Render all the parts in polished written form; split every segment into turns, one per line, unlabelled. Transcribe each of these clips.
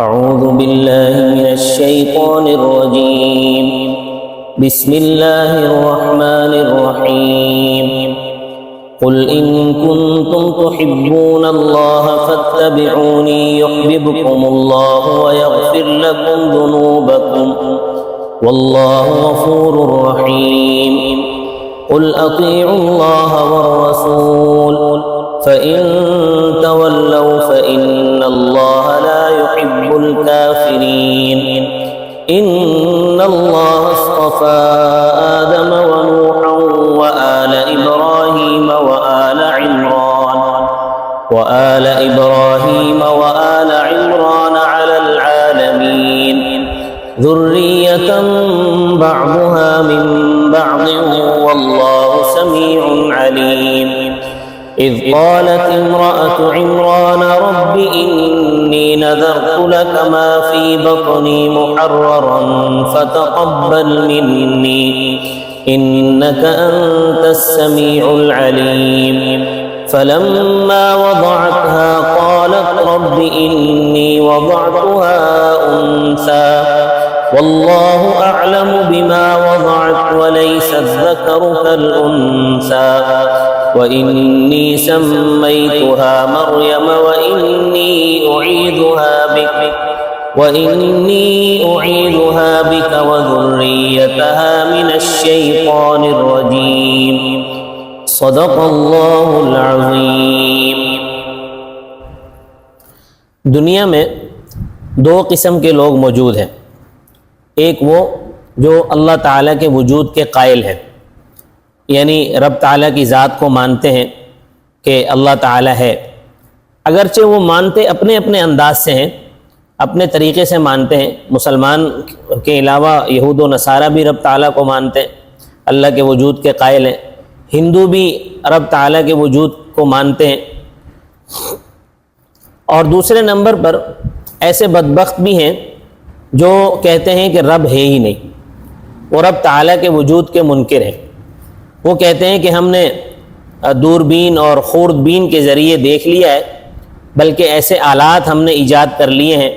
أعوذ بالله من الشيطان الرجيم بسم الله الرحمن الرحيم قل إن كنتم تحبون الله فاتبعوني يحببكم الله ويغفر لكم ذنوبكم والله غفور رحيم قل أطيعوا الله والرسول فإن تولوا فإن الله لا يحب الكافرين إن الله اصطفى آدم ونوحا وآل إبراهيم وآل عمران على العالمين ذرية بعضها من بعض والله سميع عليم إذ قالت امرأة عمران رب إني نذرت لك ما في بطني محررا فتقبل مني إنك أنت السميع العليم فلما وضعتها قالت رب إني وضعتها أنثى والله أعلم بما وضعت وليس الذكر كالأنثى وإني سميتها مريم وإني أعيذها بك وذريتها من الشيطان الرجيم صدق اللہ العظیم۔ دنیا میں دو قسم کے لوگ موجود ہیں، ایک وہ جو اللہ تعالیٰ کے وجود کے قائل ہیں، یعنی رب تعالیٰ کی ذات کو مانتے ہیں کہ اللہ تعالیٰ ہے، اگرچہ وہ مانتے اپنے اپنے انداز سے ہیں، اپنے طریقے سے مانتے ہیں۔ مسلمان کے علاوہ یہود و نصارہ بھی رب تعالیٰ کو مانتے ہیں، اللہ کے وجود کے قائل ہیں، ہندو بھی رب تعالیٰ کے وجود کو مانتے ہیں، اور دوسرے نمبر پر ایسے بدبخت بھی ہیں جو کہتے ہیں کہ رب ہے ہی نہیں، وہ رب تعالیٰ کے وجود کے منکر ہیں۔ وہ کہتے ہیں کہ ہم نے دوربین اور خوردبین کے ذریعے دیکھ لیا ہے، بلکہ ایسے آلات ہم نے ایجاد کر لیے ہیں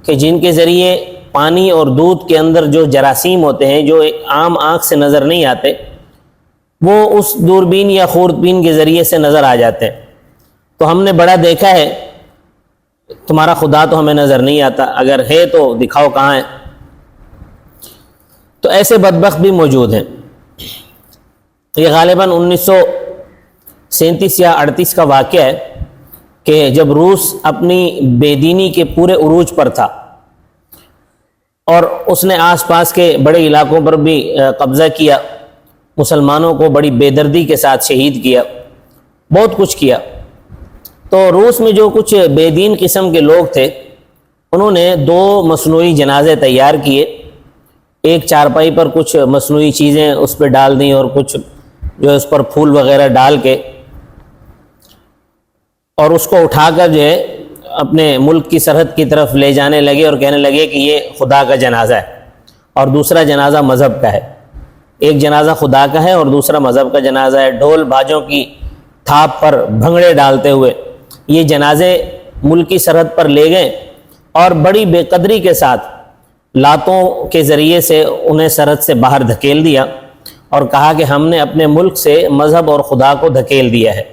کہ جن کے ذریعے پانی اور دودھ کے اندر جو جراثیم ہوتے ہیں جو ایک عام آنکھ سے نظر نہیں آتے، وہ اس دوربین یا خوردبین کے ذریعے سے نظر آ جاتے ہیں۔ تو ہم نے بڑا دیکھا ہے، تمہارا خدا تو ہمیں نظر نہیں آتا، اگر ہے تو دکھاؤ کہاں ہے۔ تو ایسے بدبخت بھی موجود ہیں۔ یہ غالباً 1937 یا 38 کا واقعہ ہے کہ جب روس اپنی بے دینی کے پورے عروج پر تھا اور اس نے آس پاس کے بڑے علاقوں پر بھی قبضہ کیا، مسلمانوں کو بڑی بے دردی کے ساتھ شہید کیا، بہت کچھ کیا۔ تو روس میں جو کچھ بے دین قسم کے لوگ تھے، انہوں نے 2 مصنوعی جنازے تیار کیے، ایک چارپائی پر کچھ مصنوعی چیزیں اس پہ ڈال دیں اور کچھ جو ہے اس پر پھول وغیرہ ڈال کے، اور اس کو اٹھا کر جو ہے اپنے ملک کی سرحد کی طرف لے جانے لگے اور کہنے لگے کہ یہ خدا کا جنازہ ہے اور دوسرا جنازہ مذہب کا ہے۔ ایک جنازہ خدا کا ہے اور دوسرا مذہب کا جنازہ ہے۔ ڈھول باجوں کی تھاپ پر بھنگڑے ڈالتے ہوئے یہ جنازے ملکی سرحد پر لے گئے اور بڑی بے قدری کے ساتھ لاتوں کے ذریعے سے انہیں سرحد سے باہر دھکیل دیا اور کہا کہ ہم نے اپنے ملک سے مذہب اور خدا کو دھکیل دیا ہے،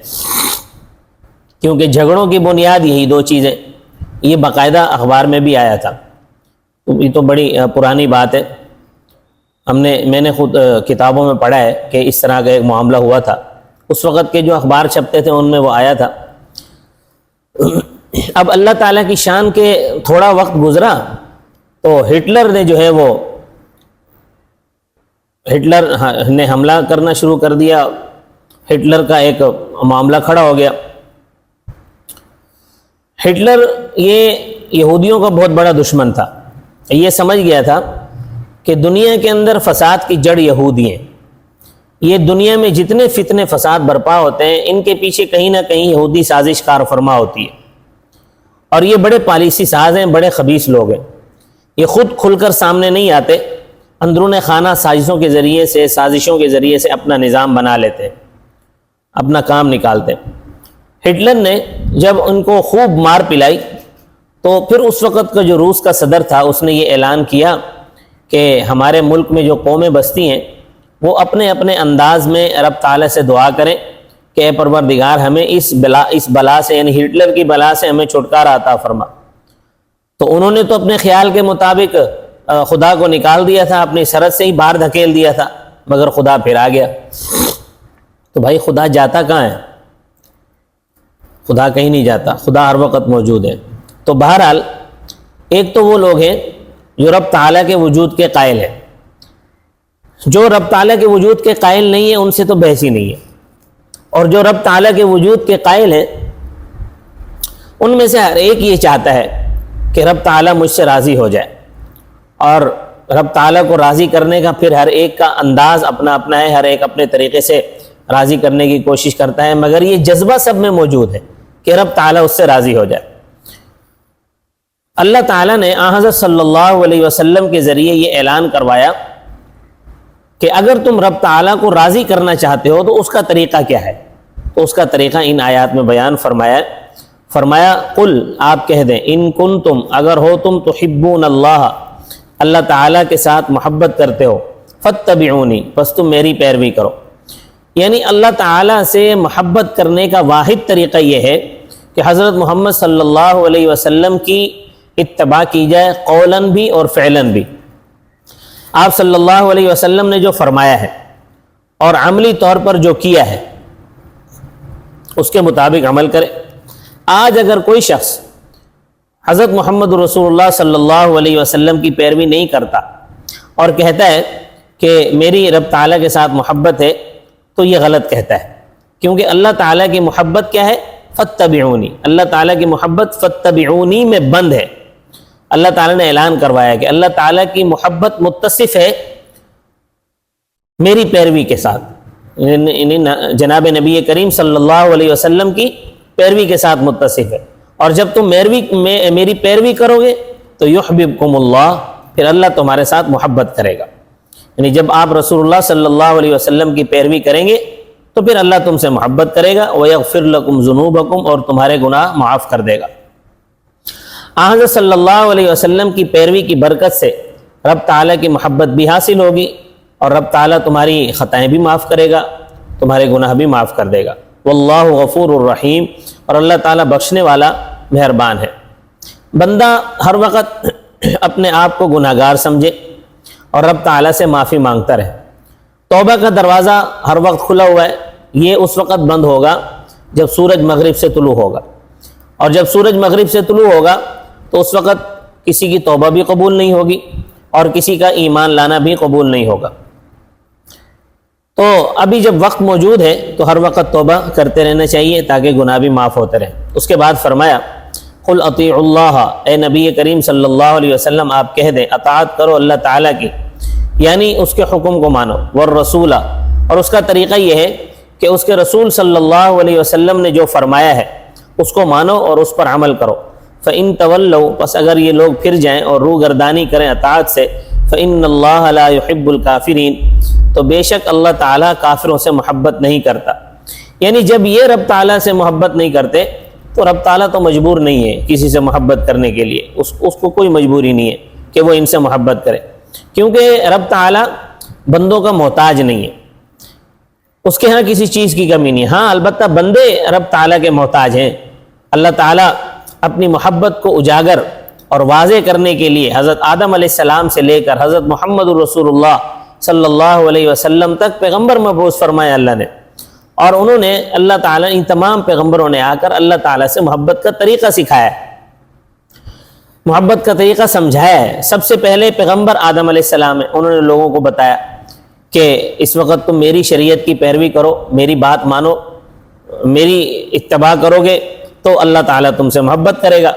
کیونکہ جھگڑوں کی بنیاد یہی 2 چیزیں۔ یہ باقاعدہ اخبار میں بھی آیا تھا، یہ تو بڑی پرانی بات ہے، میں نے خود کتابوں میں پڑھا ہے کہ اس طرح کا ایک معاملہ ہوا تھا۔ اس وقت کے جو اخبار چھپتے تھے ان میں وہ آیا تھا۔ اب اللہ تعالیٰ کی شان کے تھوڑا وقت گزرا تو ہٹلر نے جو ہے ہٹلر نے حملہ کرنا شروع کر دیا، ہٹلر کا ایک معاملہ کھڑا ہو گیا۔ ہٹلر یہ یہودیوں کا بہت بڑا دشمن تھا، یہ سمجھ گیا تھا کہ دنیا کے اندر فساد کی جڑ یہودی ہیں، یہ دنیا میں جتنے فتنے فساد برپا ہوتے ہیں ان کے پیچھے کہیں نہ کہیں یہودی سازش کار فرما ہوتی ہے، اور یہ بڑے پالیسی ساز ہیں، بڑے خبیث لوگ ہیں۔ یہ خود کھل کر سامنے نہیں آتے، اندرون خانہ سازشوں کے ذریعے سے اپنا نظام بنا لیتے ہیں، اپنا کام نکالتے ہیں۔ ہٹلر نے جب ان کو خوب مار پلائی تو پھر اس وقت کا جو روس کا صدر تھا اس نے یہ اعلان کیا کہ ہمارے ملک میں جو قومیں بستی ہیں وہ اپنے اپنے انداز میں رب تعالیٰ سے دعا کریں کہ اے پروردگار ہمیں اس بلا سے یعنی ہٹلر کی بلا سے ہمیں چھٹکارا عطا فرما۔ تو انہوں نے تو اپنے خیال کے مطابق خدا کو نکال دیا تھا، اپنی سرحد سے ہی باہر دھکیل دیا تھا، مگر خدا پھر آ گیا۔ تو بھائی خدا جاتا کہاں ہے؟ خدا کہیں نہیں جاتا، خدا ہر وقت موجود ہے۔ تو بہرحال ایک تو وہ لوگ ہیں جو رب تعالیٰ کے وجود کے قائل ہیں، جو رب تعالیٰ کے وجود کے قائل نہیں ہے ان سے تو بحث ہی نہیں ہے، اور جو رب تعالیٰ کے وجود کے قائل ہیں ان میں سے ہر ایک یہ چاہتا ہے کہ رب تعالیٰ مجھ سے راضی ہو جائے، اور رب تعالیٰ کو راضی کرنے کا پھر ہر ایک کا انداز اپنا اپنا ہے، ہر ایک اپنے طریقے سے راضی کرنے کی کوشش کرتا ہے، مگر یہ جذبہ سب میں موجود ہے کہ رب تعالیٰ اس سے راضی ہو جائے۔ اللہ تعالیٰ نے حضرت صلی اللہ علیہ وسلم کے ذریعے یہ اعلان کروایا کہ اگر تم رب تعالیٰ کو راضی کرنا چاہتے ہو تو اس کا طریقہ کیا ہے؟ تو اس کا طریقہ ان آیات میں بیان فرمایا قل، آپ کہہ دیں، ان کنتم، اگر ہو تم تحبون اللہ، اللہ تعالیٰ کے ساتھ محبت کرتے ہو، فاتبعونی، بس تم میری پیروی کرو۔ یعنی اللہ تعالیٰ سے محبت کرنے کا واحد طریقہ یہ ہے کہ حضرت محمد صلی اللہ علیہ وسلم کی اتباع کی جائے، قولاً بھی اور فعلاً بھی۔ آپ صلی اللہ علیہ وسلم نے جو فرمایا ہے اور عملی طور پر جو کیا ہے اس کے مطابق عمل کرے۔ آج اگر کوئی شخص حضرت محمد رسول اللہ صلی اللہ علیہ وسلم کی پیروی نہیں کرتا اور کہتا ہے کہ میری رب تعالیٰ کے ساتھ محبت ہے، تو یہ غلط کہتا ہے، کیونکہ اللہ تعالیٰ کی محبت کیا ہے؟ فاتبعونی، اللہ تعالیٰ کی محبت فاتبعونی میں بند ہے۔ اللہ تعالیٰ نے اعلان کروایا کہ اللہ تعالیٰ کی محبت متصف ہے میری پیروی کے ساتھ، جناب نبی کریم صلی اللہ علیہ وسلم کی پیروی کے ساتھ متصف ہے، اور جب تم میری پیروی کرو گے تو یحببکم اللہ، پھر اللہ تمہارے ساتھ محبت کرے گا۔ یعنی جب آپ رسول اللہ صلی اللہ علیہ وسلم کی پیروی کریں گے تو پھر اللہ تم سے محبت کرے گا، وَيَغْفِرْ لَكُمْ ذُنُوبَكُمْ، اور تمہارے گناہ معاف کر دے گا۔ حضرت صلی اللہ علیہ وسلم کی پیروی کی برکت سے رب تعالیٰ کی محبت بھی حاصل ہوگی، اور رب تعالیٰ تمہاری خطائیں بھی معاف کرے گا، تمہارے گناہ بھی معاف کر دے گا۔ واللہ غفور الرحیم، اور اللہ تعالیٰ بخشنے والا مہربان ہے۔ بندہ ہر وقت اپنے آپ کو گناہ گار سمجھے اور رب تعالیٰ سے معافی مانگتا رہے۔ توبہ کا دروازہ ہر وقت کھلا ہوا ہے، یہ اس وقت بند ہوگا جب سورج مغرب سے طلوع ہوگا، اور جب سورج مغرب سے طلوع ہوگا تو اس وقت کسی کی توبہ بھی قبول نہیں ہوگی اور کسی کا ایمان لانا بھی قبول نہیں ہوگا۔ تو ابھی جب وقت موجود ہے تو ہر وقت توبہ کرتے رہنا چاہیے تاکہ گناہ بھی معاف ہوتے رہیں۔ اس کے بعد فرمایا قل اطیعوا اللہ، اے نبی کریم صلی اللہ علیہ وسلم آپ کہہ دیں اطاعت کرو اللہ تعالیٰ کی، یعنی اس کے حکم کو مانو، والرسول، اور اس کا طریقہ یہ ہے کہ اس کے رسول صلی اللہ علیہ وسلم نے جو فرمایا ہے اس کو مانو اور اس پر عمل کرو۔ فَإِن تَوَلَّوْا، پس اگر یہ لوگ پھر جائیں اور روگردانی کریں اطاعت سے، فَإِنَّ اللَّهَ لَا يُحِبُّ الْكَافِرِينَ، تو بے شک اللہ تعالیٰ کافروں سے محبت نہیں کرتا۔ یعنی جب یہ رب تعالیٰ سے محبت نہیں کرتے تو رب تعالیٰ تو مجبور نہیں ہے کسی سے محبت کرنے کے لیے، اس کو کوئی مجبوری نہیں ہے کہ وہ ان سے محبت کرے، کیونکہ رب تعالیٰ بندوں کا محتاج نہیں ہے، اس کے ہاں کسی چیز کی کمی نہیں ہے۔ ہاں البتہ بندے رب تعالیٰ کے محتاج ہیں۔ اللہ تعالیٰ اپنی محبت کو اجاگر اور واضح کرنے کے لیے حضرت آدم علیہ السلام سے لے کر حضرت محمد رسول اللہ صلی اللہ علیہ وسلم تک پیغمبر مبعوث فرمایا اللہ نے، اور انہوں نے اللہ تعالیٰ ان تمام پیغمبروں نے آ کر اللہ تعالیٰ سے محبت کا طریقہ سکھایا ہے، محبت کا طریقہ سمجھایا ہے۔ سب سے پہلے پیغمبر آدم علیہ السلام ہے، انہوں نے لوگوں کو بتایا کہ اس وقت تم میری شریعت کی پیروی کرو، میری بات مانو، میری اتباع کرو گے تو اللہ تعالیٰ تم سے محبت کرے گا۔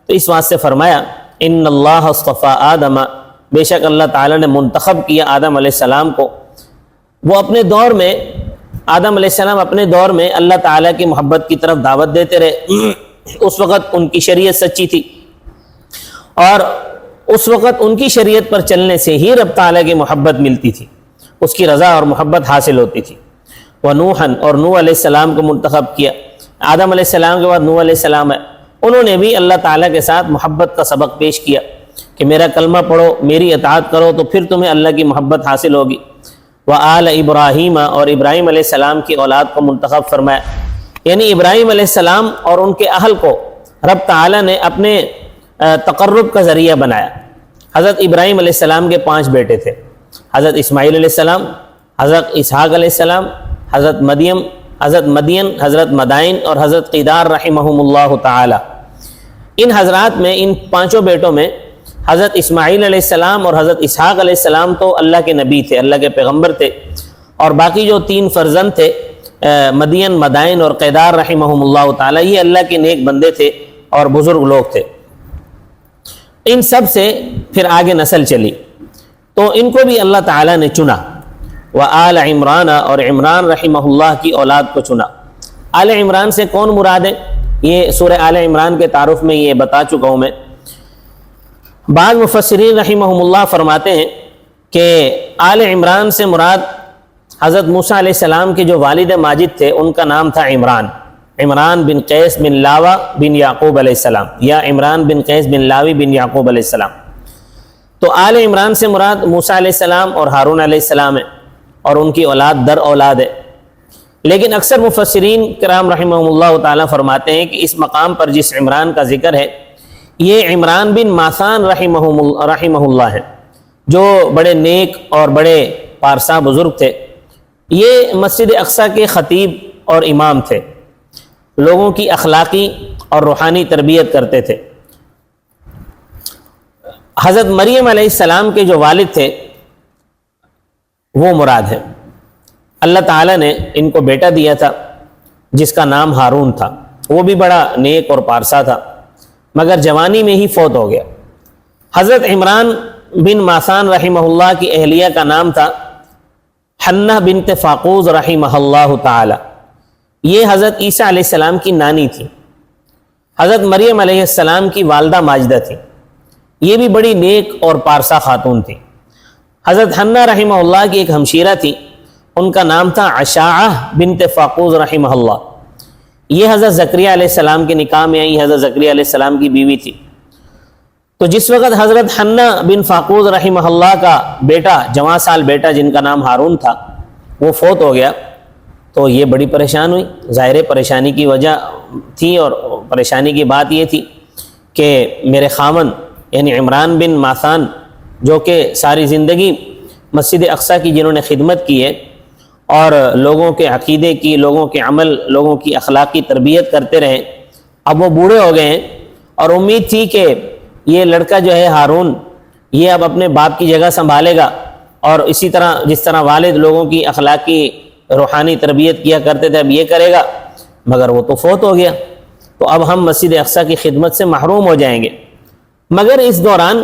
تو اس واسطے فرمایا ان اللہ اصطفیٰ آدم، بے شک اللہ تعالیٰ نے منتخب کیا آدم علیہ السلام کو۔ وہ اپنے دور میں، آدم علیہ السلام اپنے دور میں اللہ تعالیٰ کی محبت کی طرف دعوت دیتے رہے، اس وقت ان کی شریعت سچی تھی، اور اس وقت ان کی شریعت پر چلنے سے ہی رب تعالیٰ کی محبت ملتی تھی، اس کی رضا اور محبت حاصل ہوتی تھی۔ وَنُوحًا، اور نوح علیہ السلام کو منتخب کیا، آدم علیہ السلام کے بعد نوح علیہ السلام ہے، انہوں نے بھی اللہ تعالیٰ کے ساتھ محبت کا سبق پیش کیا کہ میرا کلمہ پڑھو، میری اطاعت کرو تو پھر تمہیں اللہ کی محبت حاصل ہوگی۔ وآل ابراہیم، اور ابراہیم علیہ السلام کی اولاد کو منتخب فرمایا، یعنی ابراہیم علیہ السلام اور ان کے اہل کو رب تعالیٰ نے اپنے تقرب کا ذریعہ بنایا۔ حضرت ابراہیم علیہ السلام کے 5 بیٹے تھے، حضرت اسماعیل علیہ السلام، حضرت اسحاق علیہ السلام، حضرت مدین، حضرت مدائن اور حضرت قیدار رحمہم اللہ تعالی۔ ان حضرات میں، ان 5 بیٹوں میں حضرت اسماعیل علیہ السلام اور حضرت اسحاق علیہ السلام تو اللہ کے نبی تھے، اللہ کے پیغمبر تھے، اور باقی جو 3 فرزند تھے مدین، مدائن اور قیدار رحمہم اللہ تعالی، یہ اللہ کے نیک بندے تھے اور بزرگ لوگ تھے۔ ان سب سے پھر آگے نسل چلی تو ان کو بھی اللہ تعالیٰ نے چنا، وآل عمران، اور عمران رحمہ اللہ کی اولاد کو چنا۔ آل عمران سے کون مراد ہے؟ یہ سورہ آل عمران کے تعارف میں یہ بتا چکا ہوں میں۔ بعض مفسرین رحمہم اللہ فرماتے ہیں کہ آل عمران سے مراد حضرت موسیٰ علیہ السلام کے جو والد ماجد تھے ان کا نام تھا عمران بن قیس بن لاوہ بن یعقوب علیہ السلام، یا عمران بن قیس بن لاوی بن یعقوب علیہ السلام۔ تو آل عمران سے مراد موسیٰ علیہ السلام اور ہارون علیہ السلام ہے، اور ان کی اولاد در اولاد ہے۔ لیکن اکثر مفسرین کرام رحمہم اللہ تعالیٰ فرماتے ہیں کہ اس مقام پر جس عمران کا ذکر ہے یہ عمران بن ماسان رحمہ اللہ ہے، جو بڑے نیک اور بڑے پارسا بزرگ تھے۔ یہ مسجد اقصیٰ کے خطیب اور امام تھے، لوگوں کی اخلاقی اور روحانی تربیت کرتے تھے۔ حضرت مریم علیہ السلام کے جو والد تھے وہ مراد ہے۔ اللہ تعالیٰ نے ان کو بیٹا دیا تھا جس کا نام ہارون تھا، وہ بھی بڑا نیک اور پارسا تھا، مگر جوانی میں ہی فوت ہو گیا۔ حضرت عمران بن ماسان رحمہ اللہ کی اہلیہ کا نام تھا حنہ بنت فاقوز رحمہ اللہ تعالی، یہ حضرت عیسیٰ علیہ السلام کی نانی تھی، حضرت مریم علیہ السلام کی والدہ ماجدہ تھی، یہ بھی بڑی نیک اور پارسا خاتون تھی۔ حضرت حنہ رحمہ اللہ کی ایک ہمشیرہ تھی، ان کا نام تھا عشاعہ بنت فاقوز رحمہ اللہ، یہ حضرت زکریا علیہ السلام کے نکاح میں آئی، حضرت زکریا علیہ السلام کی بیوی تھی۔ تو جس وقت حضرت حنہ بن فاقوز رحمہ اللہ کا بیٹا، جوان سال بیٹا جن کا نام ہارون تھا، وہ فوت ہو گیا تو یہ بڑی پریشان ہوئی۔ ظاہر پریشانی کی وجہ تھی، اور پریشانی کی بات یہ تھی کہ میرے خاوند یعنی عمران بن ماسان، جو کہ ساری زندگی مسجد اقصیٰ کی جنہوں نے خدمت کی ہے اور لوگوں کے عقیدے کی، لوگوں کے عمل، لوگوں کی اخلاقی تربیت کرتے رہے، اب وہ بوڑھے ہو گئے ہیں، اور امید تھی کہ یہ لڑکا جو ہے ہارون، یہ اب اپنے باپ کی جگہ سنبھالے گا، اور اسی طرح جس طرح والد لوگوں کی اخلاقی روحانی تربیت کیا کرتے تھے اب یہ کرے گا، مگر وہ تو فوت ہو گیا، تو اب ہم مسجد اقصیٰ کی خدمت سے محروم ہو جائیں گے۔ مگر اس دوران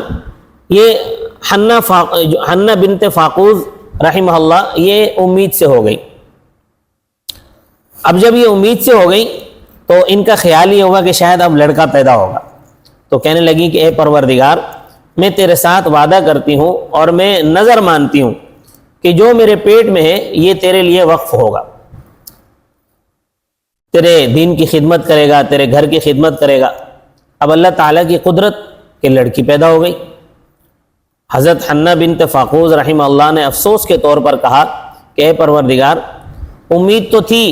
یہ حنہ بنت فاقوز رحمہ اللہ یہ امید سے ہو گئی۔ اب جب یہ امید سے ہو گئی تو ان کا خیال یہ ہوگا کہ شاید اب لڑکا پیدا ہوگا، تو کہنے لگی کہ اے پروردگار، میں تیرے ساتھ وعدہ کرتی ہوں اور میں نظر مانتی ہوں کہ جو میرے پیٹ میں ہے یہ تیرے لیے وقف ہوگا، تیرے دین کی خدمت کرے گا، تیرے گھر کی خدمت کرے گا۔ اب اللہ تعالیٰ کی قدرت کہ لڑکی پیدا ہو گئی۔ حضرت حنہ بنت فاقوز رحمہ اللہ نے افسوس کے طور پر کہا کہ اے پروردگار، امید تو تھی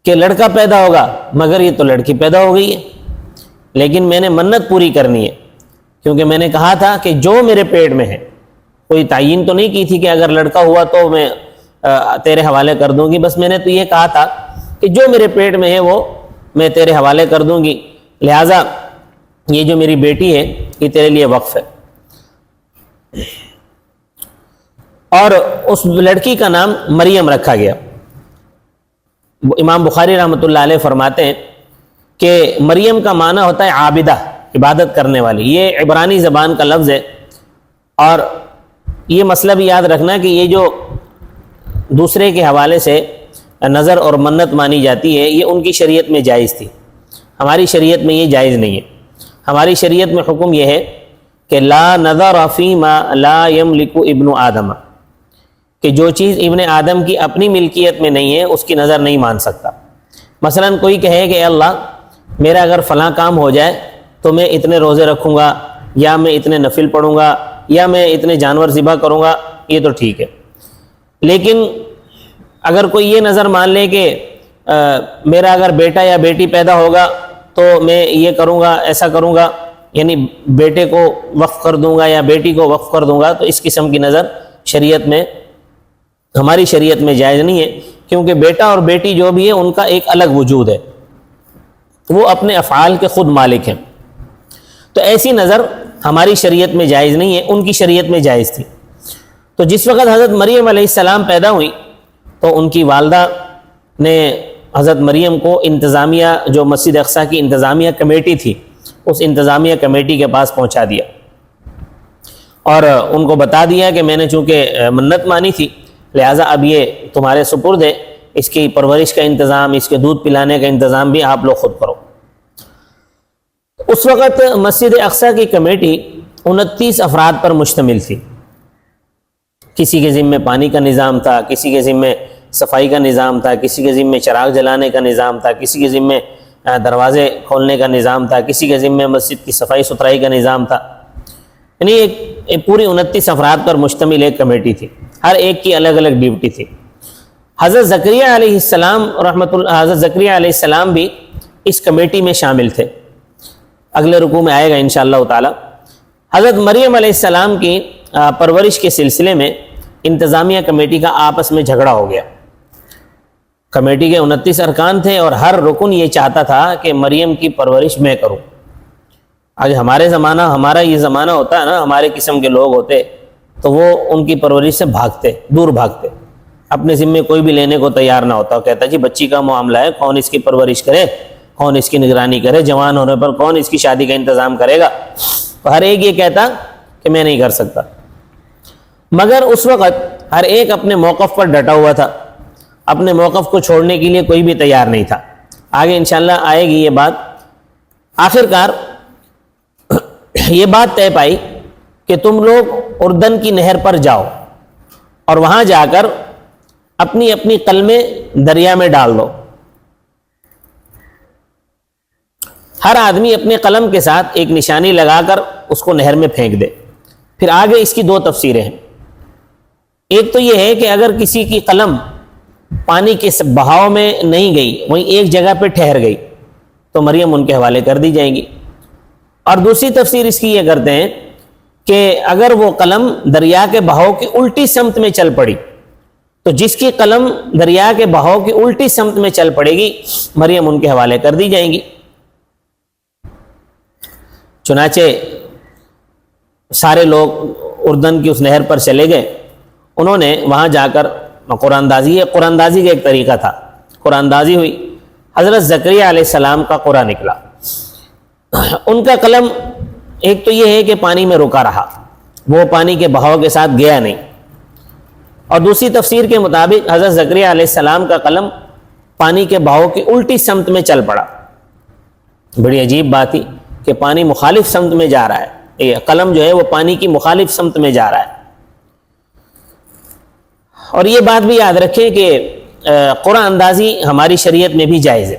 کہ لڑکا پیدا ہوگا، مگر یہ تو لڑکی پیدا ہو گئی ہے، لیکن میں نے منت پوری کرنی ہے، کیونکہ میں نے کہا تھا کہ جو میرے پیٹ میں ہے، کوئی تعین تو نہیں کی تھی کہ اگر لڑکا ہوا تو میں تیرے حوالے کر دوں گی، بس میں نے تو یہ کہا تھا کہ جو میرے پیٹ میں ہے وہ میں تیرے حوالے کر دوں گی، لہٰذا یہ جو میری بیٹی ہے یہ تیرے لیے وقف ہے۔ اور اس لڑکی کا نام مریم رکھا گیا۔ امام بخاری رحمۃ اللہ علیہ فرماتے ہیں کہ مریم کا معنی ہوتا ہے عابدہ، عبادت کرنے والی، یہ عبرانی زبان کا لفظ ہے، اور یہ مسئلہ بھی یاد رکھنا کہ یہ جو دوسرے کے حوالے سے نظر اور منت مانی جاتی ہے یہ ان کی شریعت میں جائز تھی، ہماری شریعت میں یہ جائز نہیں ہے۔ ہماری شریعت میں حکم یہ ہے کہ لا نظر فیما لا یملک ابن آدم، کہ جو چیز ابن آدم کی اپنی ملکیت میں نہیں ہے اس کی نظر نہیں مان سکتا۔ مثلا کوئی کہے کہ اے اللہ میرا اگر فلاں کام ہو جائے تو میں اتنے روزے رکھوں گا، یا میں اتنے نفل پڑھوں گا، یا میں اتنے جانور ذبح کروں گا، یہ تو ٹھیک ہے۔ لیکن اگر کوئی یہ نظر مان لے کہ میرا اگر بیٹا یا بیٹی پیدا ہوگا تو میں یہ کروں گا، ایسا کروں گا، یعنی بیٹے کو وقف کر دوں گا یا بیٹی کو وقف کر دوں گا، تو اس قسم کی نظر شریعت میں، ہماری شریعت میں جائز نہیں ہے، کیونکہ بیٹا اور بیٹی جو بھی ہے ان کا ایک الگ وجود ہے، وہ اپنے افعال کے خود مالک ہیں، تو ایسی نظر ہماری شریعت میں جائز نہیں ہے، ان کی شریعت میں جائز تھی۔ تو جس وقت حضرت مریم علیہ السلام پیدا ہوئی تو ان کی والدہ نے حضرت مریم کو انتظامیہ، جو مسجد اقصیٰ کی انتظامیہ کمیٹی تھی، اس انتظامیہ کمیٹی کے پاس پہنچا دیا اور ان کو بتا دیا کہ میں نے چونکہ منت مانی تھی لہٰذا اب یہ تمہارے سپرد ہے، اس کی پرورش کا انتظام، اس کے دودھ پلانے کا انتظام بھی آپ لوگ خود کرو۔ اس وقت مسجد اقصیٰ کی کمیٹی 29 افراد پر مشتمل تھی، کسی کے ذمے پانی کا نظام تھا، کسی کے ذمے صفائی کا نظام تھا، کسی کے ذمے چراغ جلانے کا نظام تھا، کسی کے ذمے دروازے کھولنے کا نظام تھا، کسی کے ذمے مسجد کی صفائی ستھرائی کا نظام تھا، یعنی ایک پوری 29 افراد پر مشتمل ایک کمیٹی تھی، ہر ایک کی الگ الگ ڈیوٹی تھی۔ حضرت زکریا علیہ السلام حضرت زکریا علیہ السلام بھی اس کمیٹی میں شامل تھے، اگلے رکوع میں آئے گا انشاءاللہ تعالی۔ حضرت مریم علیہ السلام کی پرورش کے سلسلے میں انتظامیہ کمیٹی کا آپس میں جھگڑا ہو گیا۔ کمیٹی کے 29 ارکان تھے اور ہر رکن یہ چاہتا تھا کہ مریم کی پرورش میں کروں۔ آج ہمارا یہ زمانہ ہوتا ہے نا، ہمارے قسم کے لوگ ہوتے تو وہ ان کی پرورش سے دور بھاگتے، اپنے ذمے کوئی بھی لینے کو تیار نہ ہوتا، کہتا جی بچی کا معاملہ ہے، کون اس کی پرورش کرے، کون اس کی نگرانی کرے، جوان ہونے پر کون اس کی شادی کا انتظام کرے گا، تو ہر ایک یہ کہتا کہ میں نہیں کر سکتا۔ مگر اس وقت ہر ایک اپنے موقف پر ڈٹا ہوا تھا، اپنے موقف کو چھوڑنے کے لیے کوئی بھی تیار نہیں تھا۔ آگے انشاءاللہ آئے گی یہ بات۔ آخر کار یہ بات طے پائی کہ تم لوگ اردن کی نہر پر جاؤ اور وہاں جا کر اپنی اپنی قلمیں دریا میں ڈال دو، ہر آدمی اپنے قلم کے ساتھ ایک نشانی لگا کر اس کو نہر میں پھینک دے۔ پھر آگے اس کی دو تفسیریں ہیں، ایک تو یہ ہے کہ اگر کسی کی قلم پانی کے بہاؤ میں نہیں گئی، وہیں ایک جگہ پہ ٹھہر گئی تو مریم ان کے حوالے کر دی جائے گی، اور دوسری تفسیر اس کی یہ کرتے ہیں کہ اگر وہ قلم دریا کے بہاؤ کی الٹی سمت میں چل پڑی تو جس کی قلم دریا کے بہاؤ کی الٹی سمت میں چل پڑے گی مریم ان کے حوالے کر دی جائیں گی۔ چنانچہ سارے لوگ اردن کی اس نہر پر چلے گئے، انہوں نے وہاں جا کر قرآن دازی کا ایک طریقہ تھا، قرآن دازی ہوئی، حضرت زکریا علیہ السلام کا قرآن نکلا، ان کا قلم ایک تو یہ ہے کہ پانی میں رکا رہا، وہ پانی کے بہاؤ کے ساتھ گیا نہیں، اور دوسری تفسیر کے مطابق حضرت زکریا علیہ السلام کا قلم پانی کے بہاؤ کی الٹی سمت میں چل پڑا۔ بڑی عجیب بات تھی کہ پانی مخالف سمت میں جا رہا ہے، یہ قلم جو ہے وہ پانی کی مخالف سمت میں جا رہا ہے۔ اور یہ بات بھی یاد رکھیں کہ قرآن اندازی ہماری شریعت میں بھی جائز ہے،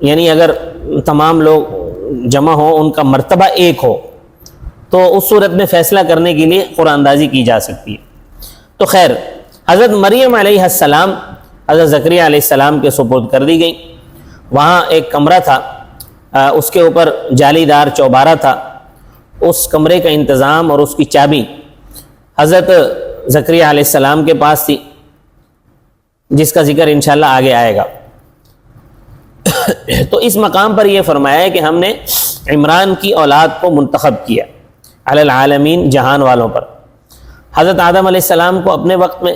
یعنی اگر تمام لوگ جمع ہوں، ان کا مرتبہ ایک ہو تو اس صورت میں فیصلہ کرنے کے لیے قرآن اندازی کی جا سکتی ہے۔ تو خیر، حضرت مریم علیہ السلام حضرت زکریا علیہ السلام کے سپرد کر دی گئی۔ وہاں ایک کمرہ تھا، اس کے اوپر جالی دار چوبارہ تھا، اس کمرے کا انتظام اور اس کی چابی حضرت زکریا علیہ السلام کے پاس تھی، جس کا ذکر انشاءاللہ آگے آئے گا۔ تو اس مقام پر یہ فرمایا ہے کہ ہم نے عمران کی اولاد کو منتخب کیا علی العالمین، جہان والوں پر۔ حضرت آدم علیہ السلام کو اپنے وقت میں،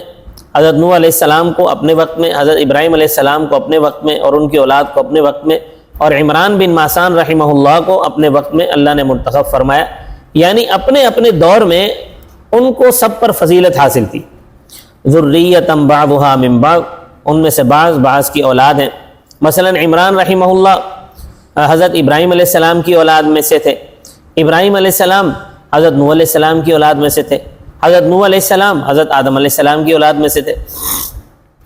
حضرت نوح علیہ السلام کو اپنے وقت میں، حضرت ابراہیم علیہ السلام کو اپنے وقت میں اور ان کی اولاد کو اپنے وقت میں، اور عمران بن ماسان رحمہ اللہ کو اپنے وقت میں اللہ نے منتخب فرمایا، یعنی اپنے اپنے دور میں ان کو سب پر فضیلت حاصل تھی۔ ذریۃ بعضھا من بعض، ان میں سے بعض کی اولاد ہیں۔ مثلا عمران رحمہ اللہ حضرت ابراہیم علیہ السلام کی اولاد میں سے تھے، ابراہیم علیہ السلام حضرت نوح علیہ السلام کی اولاد میں سے تھے، حضرت نوح علیہ السلام حضرت آدم علیہ السلام کی اولاد میں سے تھے۔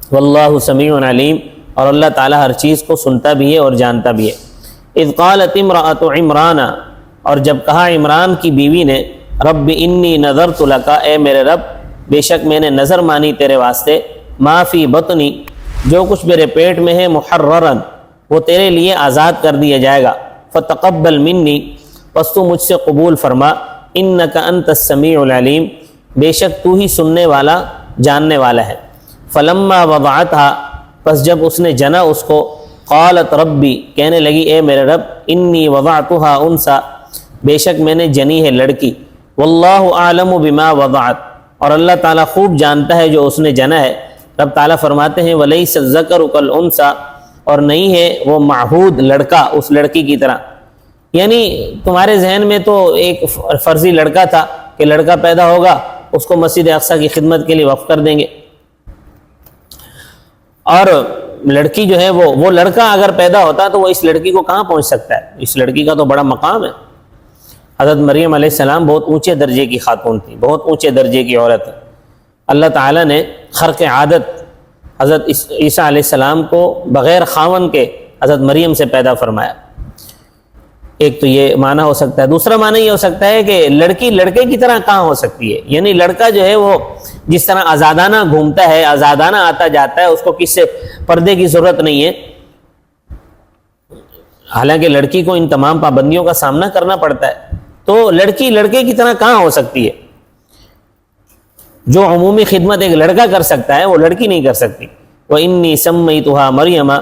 واللہ سمیع علیم، اور اللہ تعالیٰ ہر چیز کو سنتا بھی ہے اور جانتا بھی ہے۔ اذ قالت امرأۃ عمران، اور جب کہا عمران کی بیوی نے، رب انی نذرت لک، اے میرے رب بے شک میں نے نظر مانی تیرے واسطے، ما فی بطنی، جو کچھ میرے پیٹ میں ہے، محررا، وہ تیرے لیے آزاد کر دیا جائے گا، فتقبل منی، پس تو مجھ سے قبول فرما، انک انت السمیع العلیم، بے شک تو ہی سننے والا جاننے والا ہے۔ فلما وضعتها، پس جب اس نے جنا اس کو، قالت ربی، کہنے لگی اے میرے رب، انی وضعتها انثى، بے شک میں نے جنی ہے لڑکی، واللہ اعلم بما وضعت، اور اللہ تعالیٰ خوب جانتا ہے جو اس نے جنا ہے۔ رب تعالیٰ فرماتے ہیں ولیس الذکر کالانثیٰ، اور نہیں ہے وہ معہود لڑکا اس لڑکی کی طرح، یعنی تمہارے ذہن میں تو ایک فرضی لڑکا تھا کہ لڑکا پیدا ہوگا اس کو مسجد اقصیٰ کی خدمت کے لیے وقف کر دیں گے، اور لڑکی جو ہے وہ لڑکا اگر پیدا ہوتا تو وہ اس لڑکی کو کہاں پہنچ سکتا ہے؟ اس لڑکی کا تو بڑا مقام ہے۔ حضرت مریم علیہ السلام بہت اونچے درجے کی خاتون تھی، بہت اونچے درجے کی عورت ہے۔ اللہ تعالیٰ نے خرق عادت حضرت عیسیٰ علیہ السلام کو بغیر خاون کے حضرت مریم سے پیدا فرمایا۔ ایک تو یہ معنی ہو سکتا ہے، دوسرا معنی یہ ہو سکتا ہے کہ لڑکی لڑکے کی طرح کہاں ہو سکتی ہے، یعنی لڑکا جو ہے وہ جس طرح آزادانہ گھومتا ہے، آزادانہ آتا جاتا ہے، اس کو کس سے پردے کی ضرورت نہیں ہے، حالانکہ لڑکی کو ان تمام پابندیوں کا سامنا کرنا پڑتا ہے، تو لڑکی لڑکے کی طرح کہاں ہو سکتی ہے؟ جو عمومی خدمت ایک لڑکا کر سکتا ہے وہ لڑکی نہیں کر سکتی۔ وَإِنِّي سَمَّيْتُهَا مَرْيَمَ،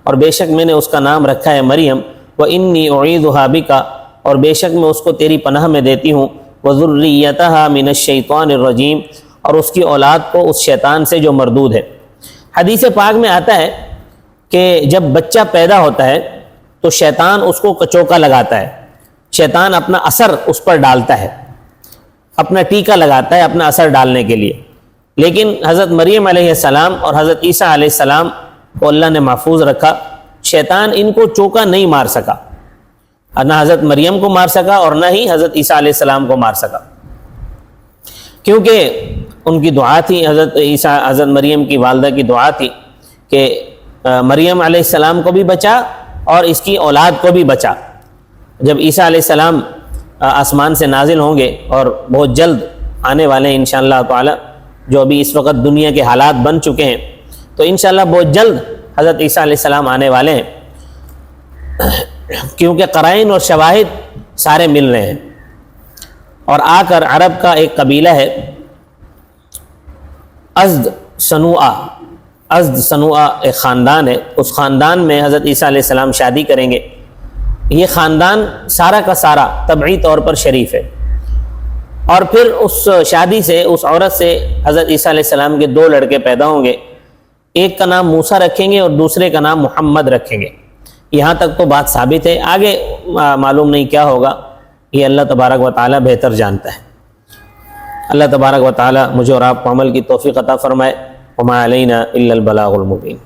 اور بے شک میں نے اس کا نام رکھا ہے مریم، وَإِنِّي أُعِيذُهَا بِكَ، اور بے شک میں اس کو تیری پناہ میں دیتی ہوں، وَذُرِّيَّتَهَا مِنَ الشَّيْطَانِ الرَّجِيمِ، اور اس کی اولاد کو اس شیطان سے جو مردود ہے۔ حدیث پاک میں آتا ہے کہ جب بچہ پیدا ہوتا ہے تو شیطان اس کو کچوکا لگاتا ہے، شیطان اپنا اثر اس پر ڈالتا ہے، اپنا ٹیکا لگاتا ہے اپنا اثر ڈالنے کے لیے، لیکن حضرت مریم علیہ السلام اور حضرت عیسیٰ علیہ السلام کو اللہ نے محفوظ رکھا، شیطان ان کو چوکا نہیں مار سکا، نہ حضرت مریم کو مار سکا اور نہ ہی حضرت عیسیٰ علیہ السلام کو مار سکا، کیونکہ ان کی دعا تھی، حضرت مریم کی والدہ کی دعا تھی کہ مریم علیہ السلام کو بھی بچا اور اس کی اولاد کو بھی بچا۔ جب عیسیٰ علیہ السلام آسمان سے نازل ہوں گے اور بہت جلد آنے والے ہیں انشاءاللہ تعالی، جو ابھی اس وقت دنیا کے حالات بن چکے ہیں، تو انشاءاللہ بہت جلد حضرت عیسیٰ علیہ السلام آنے والے ہیں، کیونکہ قرائن اور شواہد سارے مل رہے ہیں، اور آ کر عرب کا ایک قبیلہ ہے ازد صنوعہ ایک خاندان ہے، اس خاندان میں حضرت عیسیٰ علیہ السلام شادی کریں گے۔ یہ خاندان سارا کا سارا طبعی طور پر شریف ہے، اور پھر اس شادی سے، اس عورت سے حضرت عیسیٰ علیہ السلام کے 2 لڑکے پیدا ہوں گے، ایک کا نام موسیٰ رکھیں گے اور دوسرے کا نام محمد رکھیں گے۔ یہاں تک تو بات ثابت ہے، آگے معلوم نہیں کیا ہوگا، یہ اللہ تبارک و تعالی بہتر جانتا ہے۔ اللہ تبارک و تعالی مجھے اور آپ کو عمل کی توفیق عطا فرمائے۔ وما علینا الا البلاغ المبین۔